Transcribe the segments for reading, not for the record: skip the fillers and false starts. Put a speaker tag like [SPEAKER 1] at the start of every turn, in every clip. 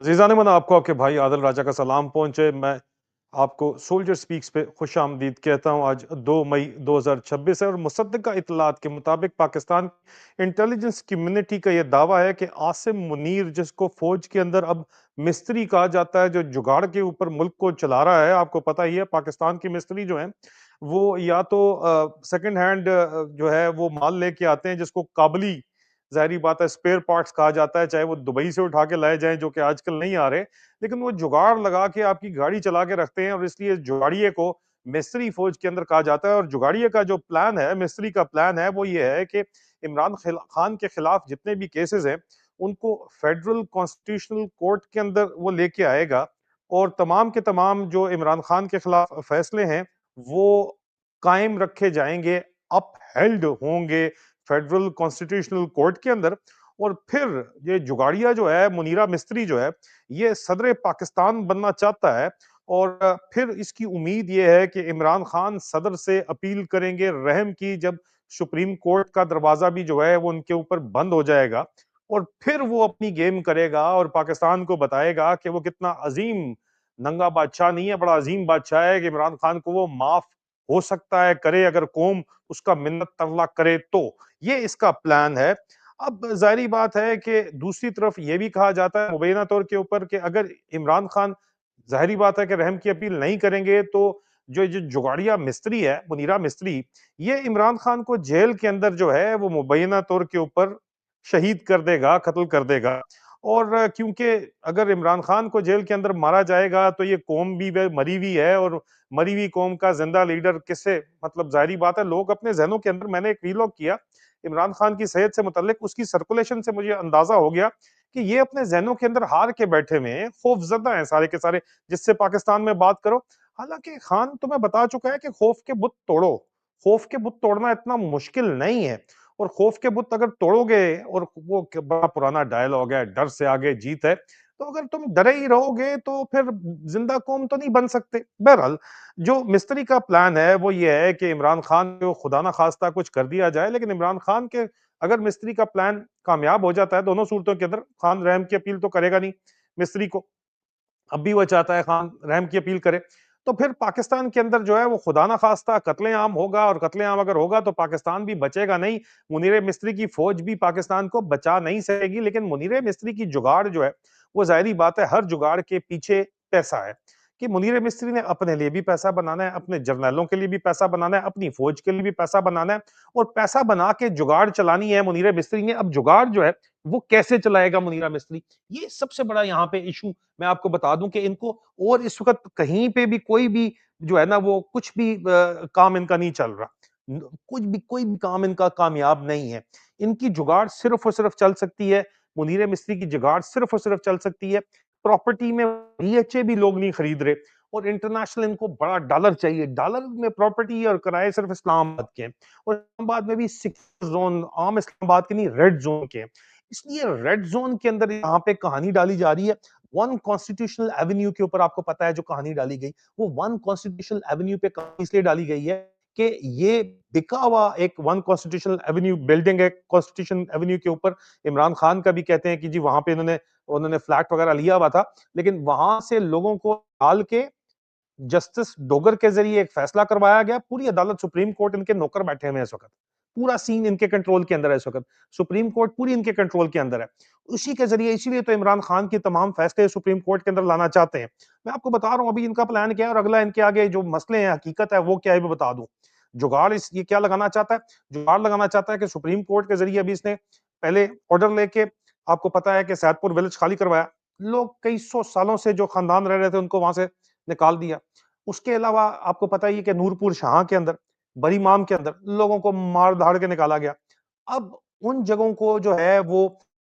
[SPEAKER 1] ज़ीज़ान मन आपको आपके भाई आदिल राजा का सलाम पहुँचे। मैं आपको सोल्जर स्पीक्स पे खुशामदीद कहता हूँ। आज 2 मई 2026 है और मुसद्दक़ा इत्तलात के मुताबिक पाकिस्तान इंटेलिजेंस कम्युनिटी का ये दावा है कि आसिम मुनीर, जिसको फ़ौज के अंदर अब मिस्त्री कहा जाता है, जो जुगाड़ के ऊपर मुल्क को चला रहा है। आपको पता ही है पाकिस्तान के मिस्त्री जो हैं, वो या तो सेकंड हैंड जो है वो माल लेके आते हैं, जिसको काबली ज़ाहिर-सी बात है स्पेयर पार्ट्स कहा जाता है, चाहे वो दुबई से उठा के लाए जाएँ, जो कि आजकल नहीं आ रहे। लेकिन वो जुगाड़ लगा के आपकी गाड़ी चला के रखते हैं और इसलिए जुगाड़िये को मिस्त्री फ़ौज के अंदर कहा जाता है। और जुगाड़िये का जो प्लान है, मिस्त्री का प्लान है, वो ये है कि इमरान खान के खिलाफ जितने भी केसेज़ हैं, उनको फेडरल कॉन्स्टिट्यूशनल कोर्ट के अंदर वो लेके आएगा और तमाम के तमाम जो इमरान खान के खिलाफ फैसले हैं, वो कायम रखे जाएँगे, अपहेल्ड होंगे फेडरल कॉन्स्टिट्यूशनल कोर्ट के अंदर। और फिर ये जुगाड़िया जो है, मुनीरा मिस्त्री जो है, ये सदर पाकिस्तान बनना चाहता है। और फिर इसकी उम्मीद ये है कि इमरान खान सदर से अपील करेंगे रहम की, जब सुप्रीम कोर्ट का दरवाजा भी जो है वो उनके ऊपर बंद हो जाएगा। और फिर वो अपनी गेम करेगा और पाकिस्तान को बताएगा कि वो कितना अजीम नंगा बादशाह नहीं है, बड़ा अजीम बादशाह है, कि इमरान खान को वो माफ हो सकता है करे, अगर कौम उसका मिन्नत तरला करे तो। ये इसका प्लान है। अब ज़ाहिर बात है कि दूसरी तरफ ये भी कहा जाता है मुबैना तौर के ऊपर कि अगर इमरान खान, ज़ाहिर बात है कि रहम की अपील नहीं करेंगे, तो जो जो जुगाड़िया मिस्त्री है, मुनीरा मिस्त्री, ये इमरान खान को जेल के अंदर जो है वो मुबैना तौर के ऊपर शहीद कर देगा, कत्ल कर देगा। और क्योंकि अगर इमरान खान को जेल के अंदर मारा जाएगा, तो ये कौम भी मरी हुई है और मरी हुई कौम का जिंदा लीडर किससे, मतलब ज़ाहिर बात है लोग अपने ज़हनों के अंदर, मैंने एक वीलॉग किया इमरान खान की सेहत से मुतल्लिक, उसकी सर्कुलेशन से मुझे अंदाजा हो गया कि ये अपने ज़हनों के अंदर हार के बैठे हुए हैं, खौफज़दा हैं सारे के सारे, जिससे पाकिस्तान में बात करो। हालाँकि खान तुम्हें बता चुका है कि खौफ के बुत तोड़ो, खौफ के बुत तोड़ना इतना मुश्किल नहीं है। और खौफ के बुत अगर तोड़ोगे, और वो बड़ा पुराना डायलॉग है, डर से आगे जीत है, तो अगर तुम डरे ही रहोगे तो फिर जिंदा कौम तो नहीं बन सकते। बहरहाल, जो मिस्त्री का प्लान है वो ये है कि इमरान खान को खुदा ना खास्ता कुछ कर दिया जाए, लेकिन इमरान खान के, अगर मिस्त्री का प्लान कामयाब हो जाता है, दोनों सूरतों के अंदर खान रहम की अपील तो करेगा नहीं मिस्त्री को, अब भी वो चाहता है खान रहम की अपील करे, तो फिर पाकिस्तान के अंदर जो है वो खुदा ना खास्ता कत्लेआम होगा, और कत्लेआम अगर होगा तो पाकिस्तान भी बचेगा नहीं। मुनीर मिस्त्री की फौज भी पाकिस्तान को बचा नहीं सकेगी। लेकिन मुनीर मिस्त्री की जुगाड़ जो है, वो जाहिर बात है हर जुगाड़ के पीछे पैसा है, कि मुनीर मिस्त्री ने अपने लिए भी पैसा बनाना है, अपने जर्नैलों के लिए भी पैसा बनाना है, अपनी फौज के लिए भी पैसा बनाना है, और पैसा बना के जुगाड़ चलानी है मुनीर मिस्त्री ने। अब जुगाड़ जो है वो कैसे चलाएगा मुनीरा मिस्त्री, ये सबसे बड़ा यहाँ पे इशू। मैं आपको बता दूं कि इनको और इस वक्त कहीं पे भी कोई भी जो है ना, वो कुछ भी काम इनका नहीं चल रहा। कुछ भी, कोई भी काम इनका कामयाब नहीं है। इनकी जुगाड़ सिर्फ और सिर्फ चल सकती है, मुनीर मिस्त्री की जुगाड़ सिर्फ और सिर्फ चल सकती है, प्रॉपर्टी में डीएचए भी लोग नहीं खरीद रहे, और इंटरनेशनल इनको बड़ा डॉलर चाहिए, डॉलर में प्रॉपर्टी और किराए सिर्फ इस्लामाबाद के हैं, और इस्लामाबाद में भी सिक्स जोन, आम इस्लामाबाद के नहीं, रेड जोन के हैं। इसलिए रेड जोन के अंदर यहाँ पे कहानी डाली जा रही है। वन कॉन्स्टिट्यूशनल एवेन्यू के ऊपर, आपको पता है जो कहानी डाली गई, वो वन कॉन्स्टिट्यूशनल एवेन्यू पे कहानी इसलिए डाली गई है कि ये बिका हुआ एक वन कॉन्स्टिट्यूशनल एवेन्यू बिल्डिंग है, कॉन्स्टिट्यूशन एवेन्यू के ऊपर। इमरान खान का भी कहते हैं कि जी वहां पे इन्होंने उन्होंने फ्लैट वगैरह लिया हुआ था, लेकिन वहां से लोगों को डाल के जस्टिस डोगर के जरिए एक फैसला करवाया गया। पूरी अदालत, सुप्रीम कोर्ट इनके नौकर बैठे हुए हैं इस वक्त, पूरा सीन इनके कंट्रोल के अंदर है इस वक्त, सुप्रीम कोर्ट पूरी इनके कंट्रोल के अंदर है। उसी के जरिए, इसीलिए तो इमरान खान की तमाम फैसले सुप्रीम कोर्ट के अंदर लाना चाहते हैं। मैं आपको बता रहा हूं अभी इनका प्लान क्या है, और अगला इनके आगे जो मसले हैं, हकीकत है वो क्या है, वो बता दूं। जुगाड़ इस ये क्या लगाना चाहता है, जुगाड़ लगाना चाहता है कि सुप्रीम कोर्ट के जरिए अभी इसने पहले ऑर्डर लेके, आपको पता है कि सैदपुर विलेज खाली करवाया, लोग कई सौ सालों से जो खानदान रह रहे थे उनको वहां से निकाल दिया। उसके अलावा आपको पता ही है कि नूरपुर शाह के अंदर, बरीमाम के अंदर लोगों को मार धाड़ के निकाला गया। अब उन जगहों को जो है वो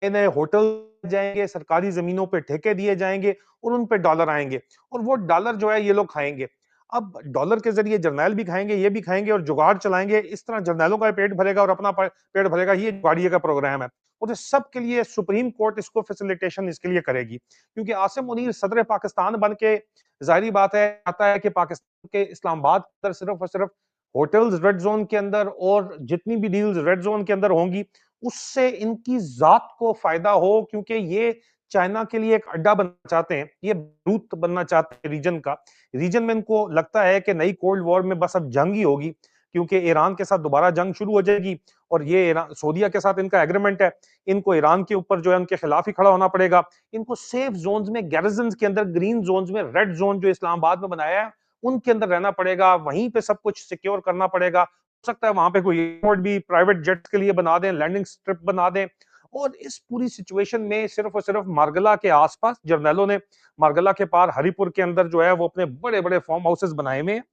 [SPEAKER 1] नए नए होटल जाएंगे, सरकारी जमीनों पे ठेके दिए जाएंगे, और उन पे डॉलर आएंगे, और वो डॉलर जो है ये लोग खाएंगे। अब डॉलर के जरिए जर्नैल भी खाएंगे, ये भी खाएंगे, और जुगाड़ चलाएंगे। इस तरह जर्नैलों का पेट भरेगा और अपना पेट भरेगा। ये जुगाड़िए का प्रोग्राम है, और इस सब के लिए सुप्रीम कोर्ट इसको फैसिलिटेशन इसके लिए करेगी, क्योंकि आसिम मुनीर सदर पाकिस्तान बन के, जाहिर बात है आता है कि पाकिस्तान के इस्लामाबाद के अंदर सिर्फ और सिर्फ होटल्स रेड जोन के अंदर, और जितनी भी डील्स रेड जोन के अंदर होंगी, उससे इनकी जात को फायदा हो, क्योंकि ये चाइना के लिए एक अड्डा बनना चाहते हैं, ये रूट बनना चाहते हैं रीजन का। रीजन में इनको लगता है कि नई कोल्ड वॉर में बस अब जंग ही होगी, क्योंकि ईरान के साथ दोबारा जंग शुरू हो जाएगी और ये ईरान सऊदीया के साथ इनका एग्रीमेंट है। इनको ईरान के ऊपर जो है उनके खिलाफ ही खड़ा होना पड़ेगा। इनको सेफ जोन्स में, गैरिजन्स के अंदर, ग्रीन जोन्स में, रेड जोन जो इस्लामाबाद में बनाया है उनके अंदर रहना पड़ेगा, वहीं पे सब कुछ सिक्योर करना पड़ेगा। हो सकता है वहां पे कोई एयरपोर्ट भी प्राइवेट जेट्स के लिए बना दें, लैंडिंग स्ट्रिप बना दें। और इस पूरी सिचुएशन में सिर्फ और सिर्फ मार्गला के आसपास जर्नैलों ने मार्गला के पार हरिपुर के अंदर जो है वो अपने बड़े बड़े फार्म हाउसेस बनाए हुए हैं।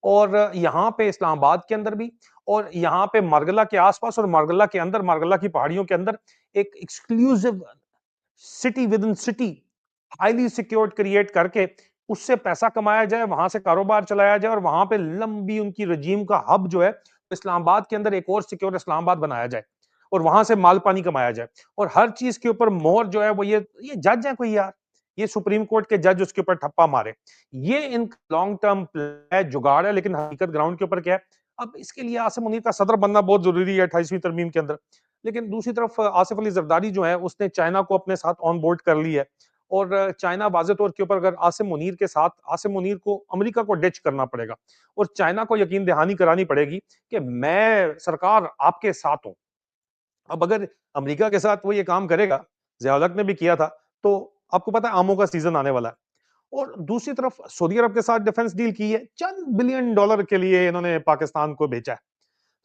[SPEAKER 1] और यहाँ पे इस्लामाबाद के अंदर भी, और यहाँ पे मार्गला के आसपास और मार्गला के अंदर, मार्गला की पहाड़ियों के अंदर एक exclusive city with in city, highly secured create करके उससे पैसा कमाया जाए, वहां से कारोबार चलाया जाए और वहां पे लंबी उनकी रजीम का हब जो है इस्लामाबाद के अंदर एक और सिक्योर इस्लामाबाद बनाया जाए और वहां से माल पानी कमाया जाए। और हर चीज के ऊपर मोहर जो है वो ये जज है कोई यार, ये सुप्रीम कोर्ट के जज उसके ऊपर ठप्पा मारे। ये इनका लॉन्ग टर्म प्लान है, जुगाड़ है, लेकिन हकीकत ग्राउंड के ऊपर क्या है? अब इसके लिए आसिम मुनीर का सदर बनना बहुत जरूरी है 28वीं तरमीम के अंदर। लेकिन दूसरी तरफ आसिफ अली जरदारी जो है उसने चाइना को अपने साथ ऑन बोर्ड कर लिया है। और चाइना वाज़े तौर के ऊपर अगर आसिम मुनीर के साथ, आसिम मुनीर को अमेरिका को डिच करना पड़ेगा और चाइना को यकीन दहानी करानी पड़ेगी कि मैं सरकार आपके साथ हूं। अब अगर अमेरिका के साथ वो ये काम करेगा, ज़िया-उल-हक ने भी किया था, तो आपको पता है आमों का सीजन आने वाला है। और दूसरी तरफ सऊदी अरब के साथ डिफेंस डील की है, चंद बिलियन डॉलर के लिए इन्होंने पाकिस्तान को बेचा है।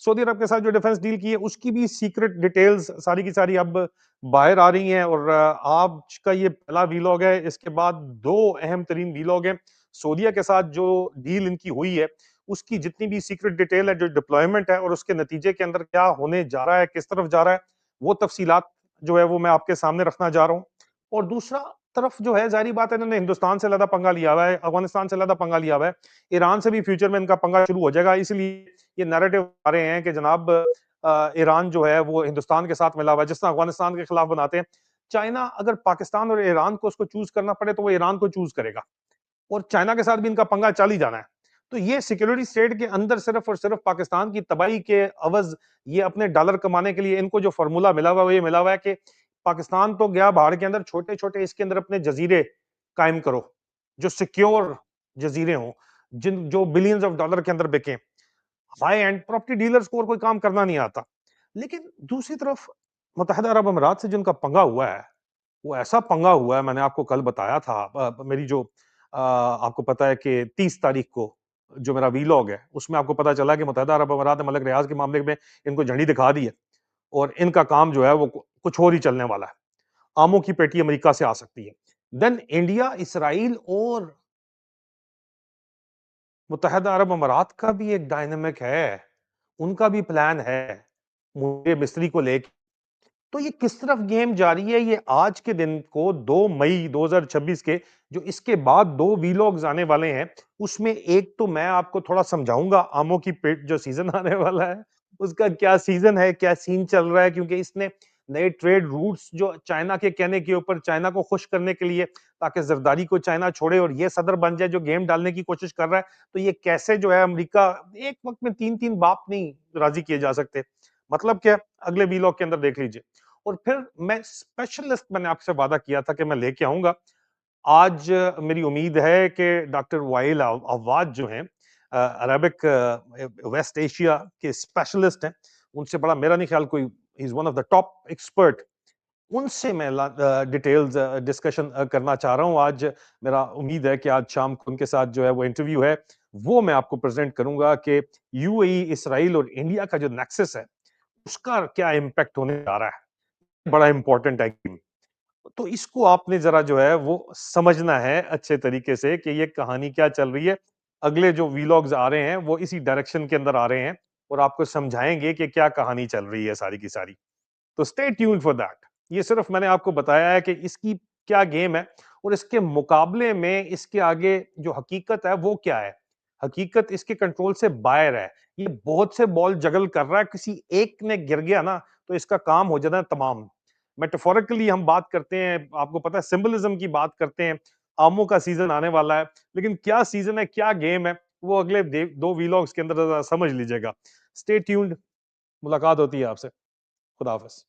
[SPEAKER 1] सऊदी अरब के साथ जो डिफेंस डील की है उसकी भी सीक्रेट डिटेल्स सारी की सारी अब बाहर आ रही हैं। और आज का ये पहला वीलॉग है, इसके बाद दो अहम तरीन वीलॉग हैं। सऊदीया के साथ जो डील इनकी हुई है उसकी जितनी भी सीक्रेट डिटेल है, जो डिप्लॉयमेंट है और उसके नतीजे के अंदर क्या होने जा रहा है, किस तरफ जा रहा है, वो तफसीलात जो है वो मैं आपके सामने रखना जा रहा हूँ। और दूसरा तरफ जो है, जारी बात है, इन्होंने हिंदुस्तान से ज्यादा पंगा लिया हुआ है, अफगानिस्तान से ज्यादा पंगा लिया हुआ है, ईरान से भी फ्यूचर में इनका पंगा शुरू हो जाएगा। इसलिए ये नैरेटिव आ रहे हैं कि जनाब ईरान जो है वो हिंदुस्तान के साथ मिला हुआ है, जिस तरह अफगानिस्तान के खिलाफ बनाते हैं। चाइना अगर पाकिस्तान और ईरान को उसको चूज करना पड़े तो वो ईरान को चूज करेगा और चाइना के साथ भी इनका पंगा चल ही जाना है। तो ये सिक्योरिटी स्टेट के अंदर सिर्फ और सिर्फ पाकिस्तान की तबाही के अवज ये अपने डॉलर कमाने के लिए इनको जो फॉर्मूला मिला हुआ है वो ये मिला हुआ है कि पाकिस्तान तो गया बाहर के अंदर, छोटे छोटे इसके अंदर अपने जजीरे कायम करो जो सिक्योर जजीरे हों, जिन जो बिलियंस ऑफ डॉलर के अंदर बिके। हाई एंड प्रॉपर्टी डीलर्स को और कोई काम करना नहीं आता। लेकिन दूसरी तरफ मुत्तहदा अरब अमीरात से जिनका पंगा हुआ है, वो ऐसा पंगा हुआ है, मैंने आपको कल बताया था। मेरी जो आपको पता है कि 30 तारीख को जो मेरा वीलॉग है उसमें आपको पता चला कि मुत्तहदा अरब अमीरात ने मलिक रियाज के मामले में इनको झंडी दिखा दी है और इनका काम जो है वो कुछ और ही चलने वाला है। आमों की पेटी अमेरिका से आ सकती है। देन इंडिया, इसराइल और मुत्तहदा अरब अमीरात का भी एक डायनामिक है, उनका भी प्लान है मुझे मिस्री को लेके। तो ये किस तरफ गेम जा रही है, ये आज के दिन को 2 मई 2026 के जो इसके बाद 2 वीलॉग्स आने वाले हैं, उसमें एक तो मैं आपको थोड़ा समझाऊँगा आमों की पेट जो सीज़न आने वाला है, उसका क्या सीज़न है, क्या सीन चल रहा है, क्योंकि इसने नए ट्रेड रूट्स जो चाइना के कहने के ऊपर चाइना को खुश करने के लिए, ताकि ज़रदारी को चाइना छोड़े और ये सदर बन जाए जो गेम डालने की कोशिश कर रहा है, तो ये कैसे जो है अमेरिका एक वक़्त में 3-3 बाप नहीं राज़ी किए जा सकते। मतलब क्या? अगले वीलॉग के अंदर देख लीजिए। और फिर मैं स्पेशलिस्ट, मैंने आपसे वादा किया था कि मैं लेके आऊँगा। आज मेरी उम्मीद है कि डॉक्टर वाइल अव्वाद जो हैं अरेबिक वेस्ट एशिया के स्पेशलिस्ट हैं। उनसे बड़ा मेरा नहीं ख्याल कोई, he is one of the top expert. उनसे मैं डिटेल्स डिस्कशन करना चाह रहा हूँ आज। मेरा उम्मीद है कि आज शाम को उनके साथ जो है वो इंटरव्यू है, वो मैं आपको प्रेज़ेंट करूँगा कि यूएई, इसराइल और इंडिया का जो नेक्सस है, उसका क्या इम्पैक्ट होने जा रहा है। बड़ा इंपॉर्टेंट है गेम। तो इसको आपने जरा जो है वो समझना है अच्छे तरीके से कि ये कहानी क्या चल रही है। अगले जो वीलॉग्स आ रहे हैं वो इसी डायरेक्शन के अंदर आ रहे हैं और आपको समझाएंगे कि क्या कहानी चल रही है सारी की सारी। तो स्टे ट्यून्ड फॉर दैट। ये सिर्फ मैंने आपको बताया है कि इसकी क्या गेम है और इसके मुकाबले में इसके आगे जो हकीकत है वो क्या है। हकीकत इसके कंट्रोल से बाहर है। ये बहुत से बॉल जगल कर रहा है, किसी एक ने गिर गया ना तो इसका काम हो जाना है तमाम। मेटाफोरिकली हम बात करते हैं, आपको पता है सिंबलिज्म की बात करते हैं। आमों का सीजन आने वाला है, लेकिन क्या सीजन है, क्या गेम है, वो अगले दो वीलॉग्स के अंदर जरा समझ लीजिएगा। Stay tuned. मुलाकात होती है आपसे। खुदा हाफिज।